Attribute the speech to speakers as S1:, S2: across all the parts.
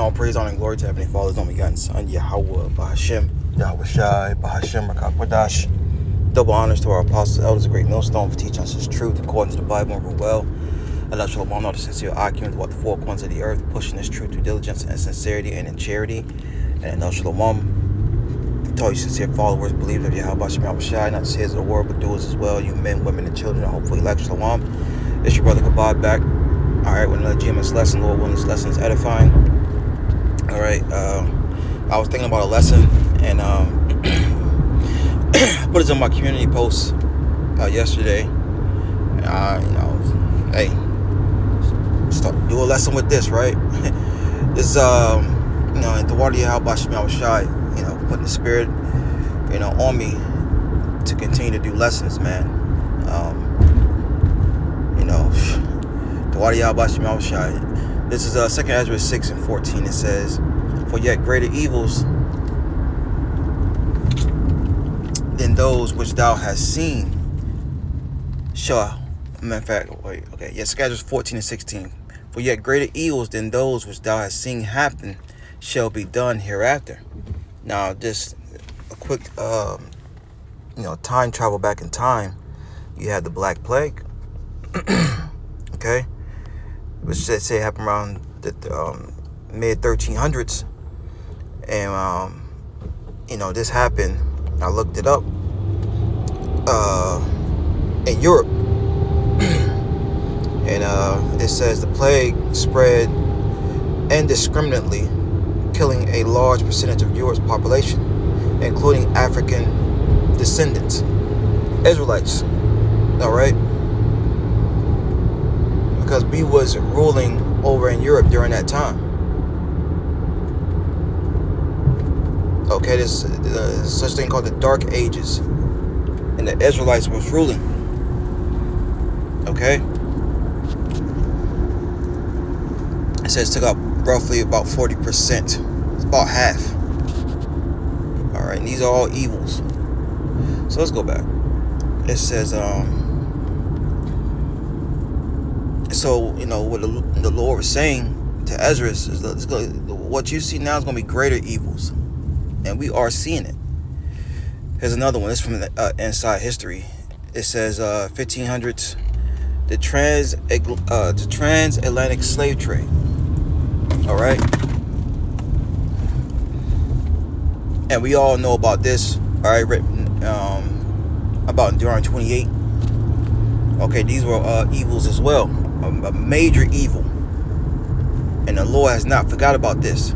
S1: all praise, honor, and glory to Heavenly Father's only begotten Son, Yahweh, Bahashem, Yahweh Shai, Bahashem, Rakakwadash. Double honors to our apostles, elders, a great millstone for teaching us His truth according to the Bible and rule well. Allah Shalom, all the sincere argument about the four corners of the earth, pushing this truth through diligence and sincerity and in charity. And Allah Shalom, to all you sincere followers, believers of Yahweh Shai, not just hearers of the word, but doers as well, you men, women, and children, and hopefully like Shalom. It's your brother Kabad back. Alright, with another GMS lesson. Lord willing, this lesson is edifying. Alright, I was thinking about a lesson and put it on my community post yesterday. Hey, do a lesson with this, right? This, in the water Yahweh Shai, putting the spirit, on me to continue to do lessons, man. The water Yahweh Shai. This is 2 Ezra 6:14. It says, "For yet greater evils than those which thou hast seen shall." Matter of fact, wait, okay. Yes, 2 Ezra 14:16. "For yet greater evils than those which thou hast seen happen shall be done hereafter." Now, just a quick, time travel back in time. You had the Black Plague, okay, which say happened around the mid 1300s, and this happened. I looked it up in Europe, and it says the plague spread indiscriminately, killing a large percentage of Europe's population, including African descendants, Israelites. All right, because we was ruling over in Europe during that time. Okay, there's such thing called the Dark Ages, and the Israelites was ruling. Okay, it says it took up roughly about 40%. It's about half. All right, and these are all evils. So let's go back. It says, what the Lord was saying to Ezra is what you see now is going to be greater evils, and we are seeing it. Here's another one. This is from the, Inside History. It says 1500s, the transatlantic slave trade. All right, and we all know about this. All right, written about Deuteronomy 28. Okay, these were evils as well, a major evil, and the Lord has not forgot about this.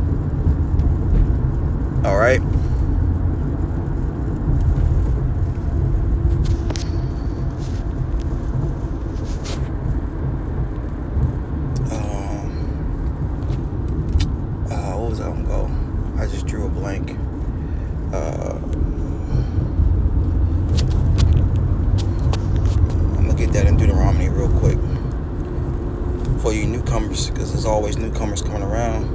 S1: All right. What was I gonna go? I just drew a blank. I'm gonna get that in Deuteronomy real quick for you newcomers, because there's always newcomers coming around.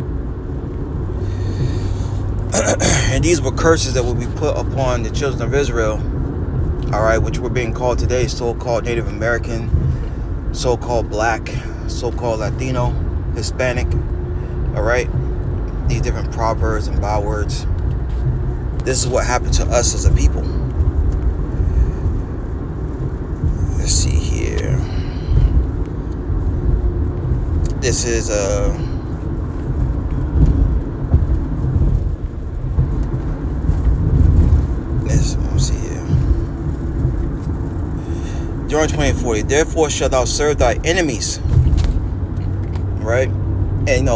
S1: And these were curses that would be put upon the children of Israel, all right, which were being called today so-called Native American, so-called Black, so-called Latino, Hispanic, all right, these different proverbs and bywords. This is what happened to us as a people. Let's see here. This is let's see here. Deuteronomy 20:40. "Therefore shalt thou serve thy enemies." Right? And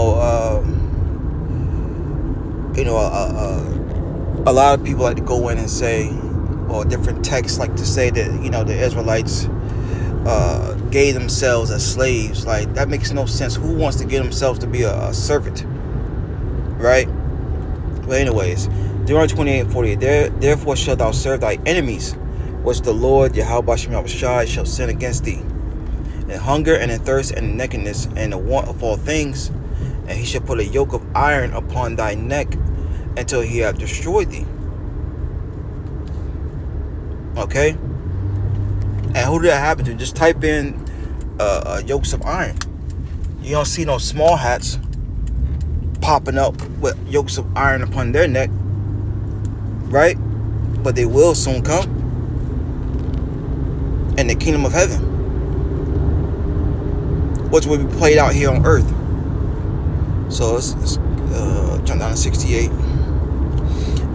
S1: a lot of people like to go in and say, or different texts like to say that, the Israelites gave themselves as slaves. Like, that makes no sense. Who wants to give themselves to be a servant? Right? But anyways, Deuteronomy 28:48. "Therefore shalt thou serve thy enemies, which the Lord Yahweh Shai shall send against thee, in hunger and in thirst and in nakedness and the want of all things. And he shall put a yoke of iron upon thy neck until he have destroyed thee." Okay? And who did that happen to? Just type in yokes of iron. You don't see no small hats. popping up with yokes of iron upon their neck, right? But they will soon come in the kingdom of heaven, which will be played out here on earth. So let's jump down to 68.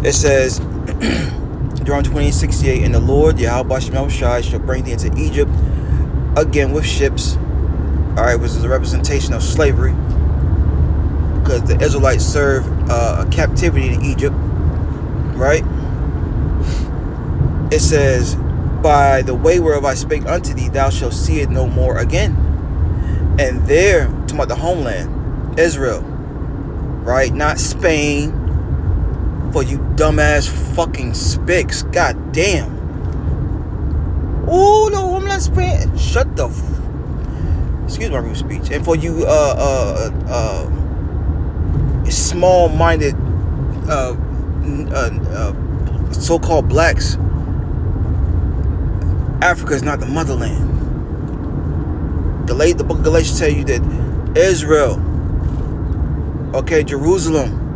S1: It says, Deuteronomy 28:68, and the Lord Yahweh Shai shall bring thee into Egypt again with ships. All right, which is a representation of slavery, because the Israelites served a captivity in Egypt, right? It says, by the way whereof I spake unto thee, thou shalt see it no more again. And there, talking about the homeland, Israel, right? Not Spain, for you dumbass fucking spicks. God damn. Oh no, I'm not Spain. Shut the excuse my rude speech. And for you small-minded so-called blacks, Africa is not the motherland. The book of Galatians tell you that Israel, okay, Jerusalem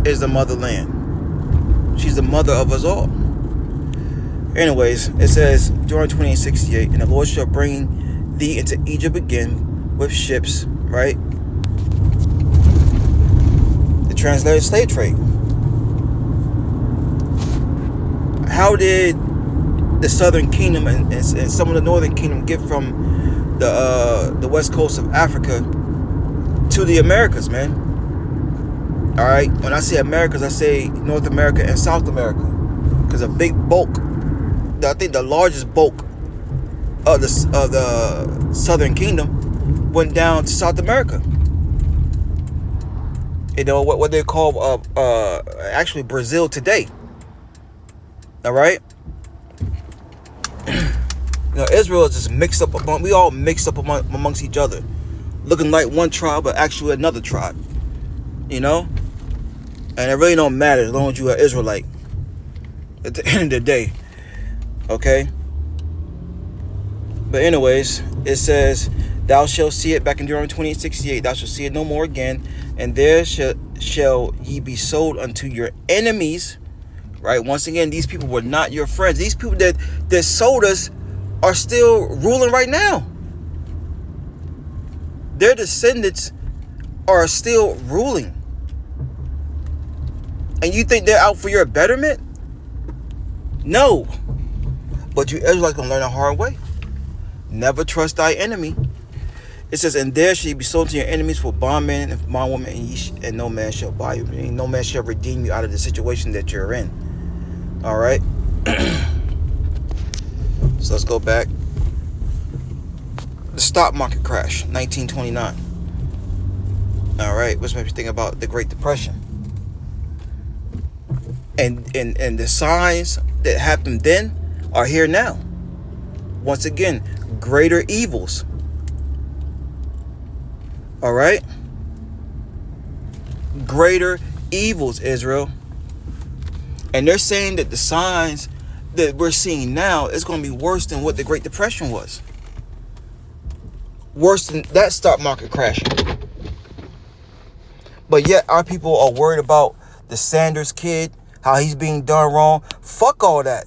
S1: is the motherland. She's the mother of us all. Anyways, it says, Deuteronomy 28:68, and the Lord shall bring thee into Egypt again with ships, right? The translated slave trade. How did the southern kingdom and some of the northern kingdom get from the west coast of Africa to the Americas, man? All right, when I say Americas, I say North America and South America, because a big bulk, I think the largest bulk of the southern kingdom went down to South America. You know what they call actually Brazil today. All right. You know, Israel is just mixed up we all mixed up amongst each other, looking like one tribe but actually another tribe. You know, and it really don't matter as long as you are Israelite at the end of the day. Okay. But anyways, it says, thou shalt see it, back in Deuteronomy 28:68, thou shalt see it no more again, and there shall ye be sold unto your enemies. Right? Once again, these people were not your friends. These people that sold us are still ruling right now. Their descendants are still ruling. And you think they're out for your betterment? No. But you Israelites gonna learn a hard way. Never trust thy enemy. It says, and there shall you be sold to your enemies for bondmen and bondwomen, and no man shall buy you. And no man shall redeem you out of the situation that you're in. All right. So let's go back. The stock market crash, 1929. All right, which makes me think about the Great Depression. And the signs that happened then are here now. Once again, greater evils. All right? Greater evils, Israel. And they're saying that the signs that we're seeing now is going to be worse than what the Great Depression was. Worse than that stock market crash. But yet our people are worried about the Sanders kid, how he's being done wrong. Fuck all that.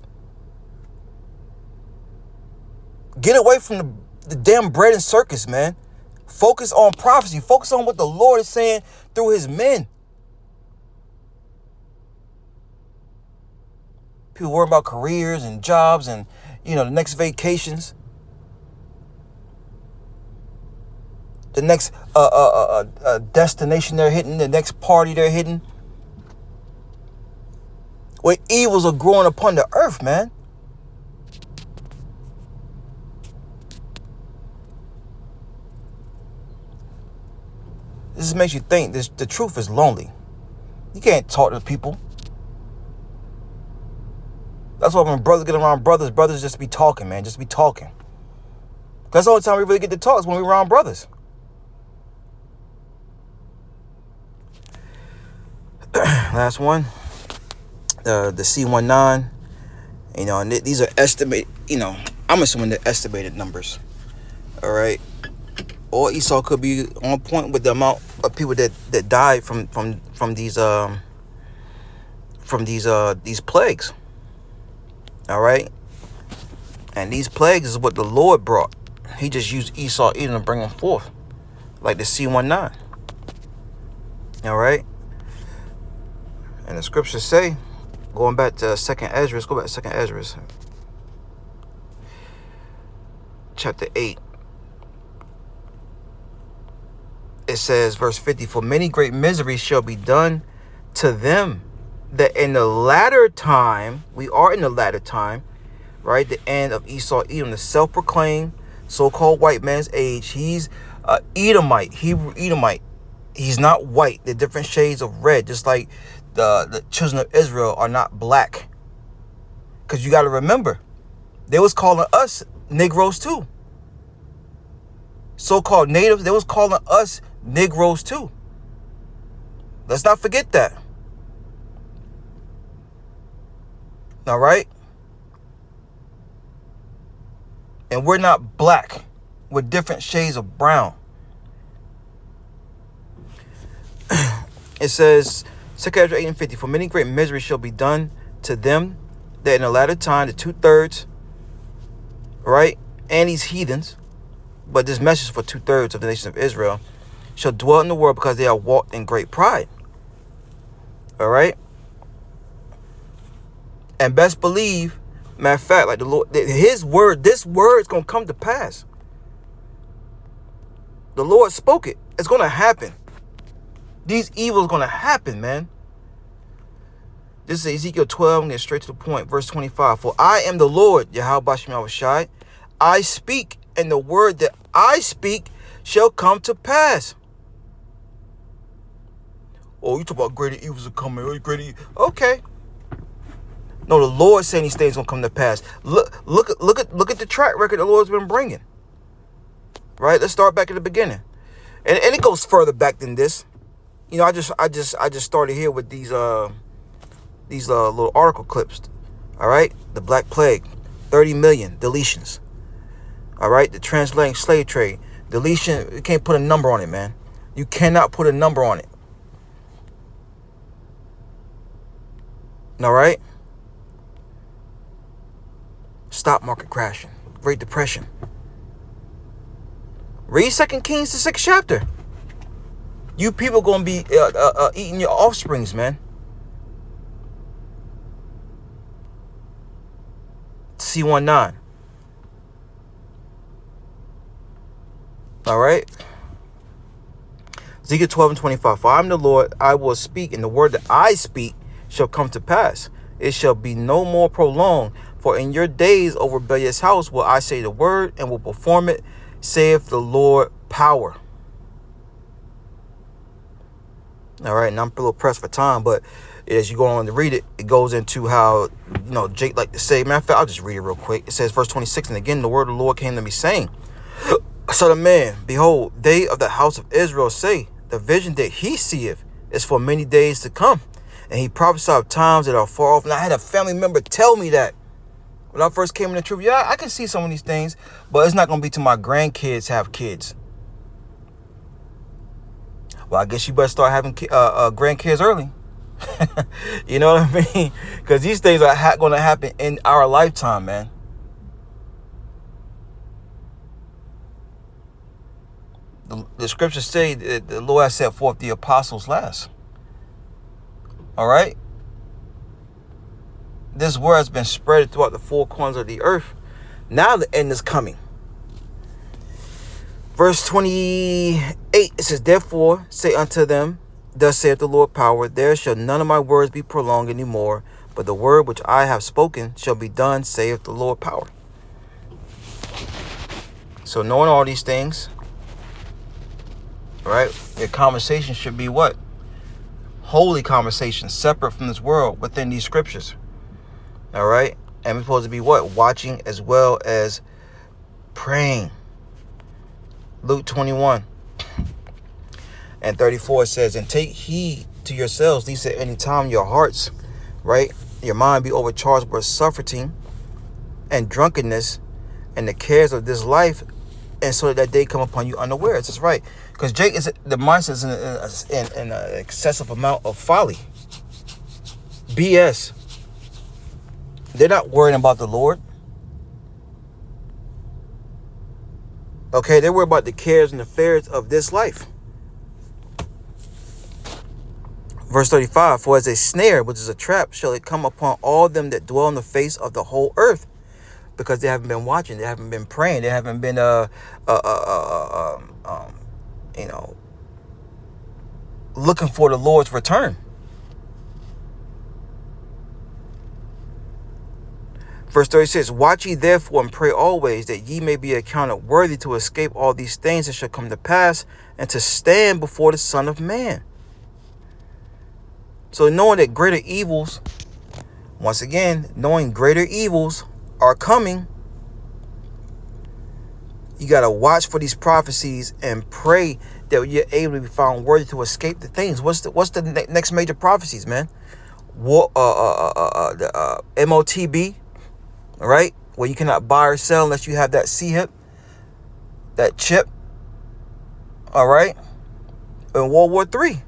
S1: Get away from the damn bread and circus, man. Focus on prophecy. Focus on what the Lord is saying through his men. People worry about careers and jobs and, you know, the next vacations. The next destination they're hitting. The next party they're hitting. Where evils are growing upon the earth, man. This just makes you think the truth is lonely. You can't talk to people. That's why when brothers get around brothers just be talking, man. Just be talking. That's the only time we really get to talk is when we're around brothers. Last one. The C19. You know, and these are estimate. You know, I'm assuming they're estimated numbers. All right. Or Esau could be on point with the amount of people that died from these plagues. All right, and these plagues is what the Lord brought. He just used Esau, Edom to bring them forth, like the C-19. All right, and the scriptures say, going back to Second Ezra, let's go back to Second Ezra, chapter 8. It says, verse 50, for many great miseries shall be done to them that in the latter time, we are in the latter time, right? The end of Esau, Edom, the self-proclaimed so-called white man's age. He's Edomite, Hebrew Edomite. He's not white. They're different shades of red, just like the children of Israel are not black. Because you got to remember, they was calling us Negroes too. So-called natives, they was calling us Negroes too. Let's not forget that. All right? And we're not black. We're different shades of brown. It says, 2 Ezra 8:50, for many great miseries shall be done to them that in the latter time, the 2/3, right, and these heathens, but this message for 2/3 of the nation of Israel, shall dwell in the world because they are walked in great pride. All right? And best believe, matter of fact, like the Lord, his word, this word is going to come to pass. The Lord spoke it. It's going to happen. These evils are going to happen, man. This is Ezekiel 12, and get straight to the point. Verse 25. For I am the Lord, Yahweh Bashem Yahushai. I speak, and the word that I speak shall come to pass. Oh, you talk about greater evils are coming. Okay. No, the Lord saying these things gonna come to pass. Look at the track record the Lord's been bringing. Right. Let's start back at the beginning, and it goes further back than this. You know, I just started here with these little article clips. All right, the Black Plague, 30 million deletions. All right, the transatlantic slave trade, deletion. You can't put a number on it, man. You cannot put a number on it. All right. Stock market crashing, Great Depression. Read 2 Kings, the 6th chapter. You people gonna be eating your offsprings, man. C-19. All right. Ezekiel 12:25. For I am the Lord, I will speak, and the word that I speak shall come to pass. It shall be no more prolonged. For in your days, O rebellious house, will I say the word and will perform it, saith the Lord power. All right, and I'm a little pressed for time, but as you go on to read it, it goes into how, Jake like to say, matter of fact, I'll just read it real quick. It says, verse 26, and again, the word of the Lord came to me, saying, Son of man, behold, they of the house of Israel say, the vision that he seeth is for many days to come. And he prophesied of times that are far off. And I had a family member tell me that when I first came in the truth. Yeah, I can see some of these things, but it's not going to be till my grandkids have kids. Well, I guess you better start having grandkids early. You know what I mean? Because these things are going to happen in our lifetime, man. The scriptures say that the Lord has set forth the apostles last. All right? This word has been spread throughout the four corners of the earth. Now the end is coming. Verse 28, it says, therefore say unto them, thus saith the Lord power, there shall none of my words be prolonged any more, but the word which I have spoken shall be done, saith the Lord power. So knowing all these things, right, your conversation should be what? Holy conversation, separate from this world, within these scriptures. All right? And we're supposed to be what? Watching as well as praying. Luke 21 and 34 says, and take heed to yourselves, these at any time your hearts, right, your mind be overcharged with suffering and drunkenness and the cares of this life, and so that day come upon you unawares. That's right. Because Jake is the mindset is in an excessive amount of folly, BS. They're not worrying about the Lord. Okay, they're worried about the cares and affairs of this life. Verse 35, for as a snare, which is a trap, shall it come upon all them that dwell on the face of the whole earth, because they haven't been watching, they haven't been praying, they haven't been looking for the Lord's return. Verse 36, watch ye therefore and pray always, that ye may be accounted worthy to escape all these things that shall come to pass, and to stand before the Son of Man. So knowing that greater evils, once again, knowing greater evils are coming, you got to watch for these prophecies and pray that you're able to be found worthy to escape the things. What's the next major prophecies, man? The MOTB, all right? Where you cannot buy or sell unless you have that CHIP, that chip, all right? In World War III.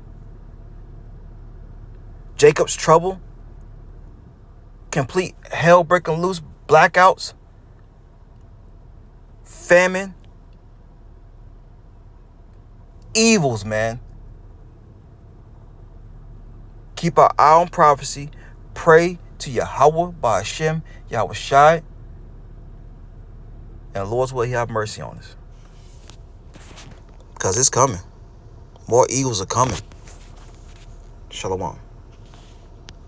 S1: Jacob's trouble, complete hell breaking loose, blackouts, famine, evils, man. Keep our eye on prophecy. Pray to Yahweh, Bahashem, Yahweh Shai, and Lord's will He have mercy on us. Because it's coming. More evils are coming. Shalom.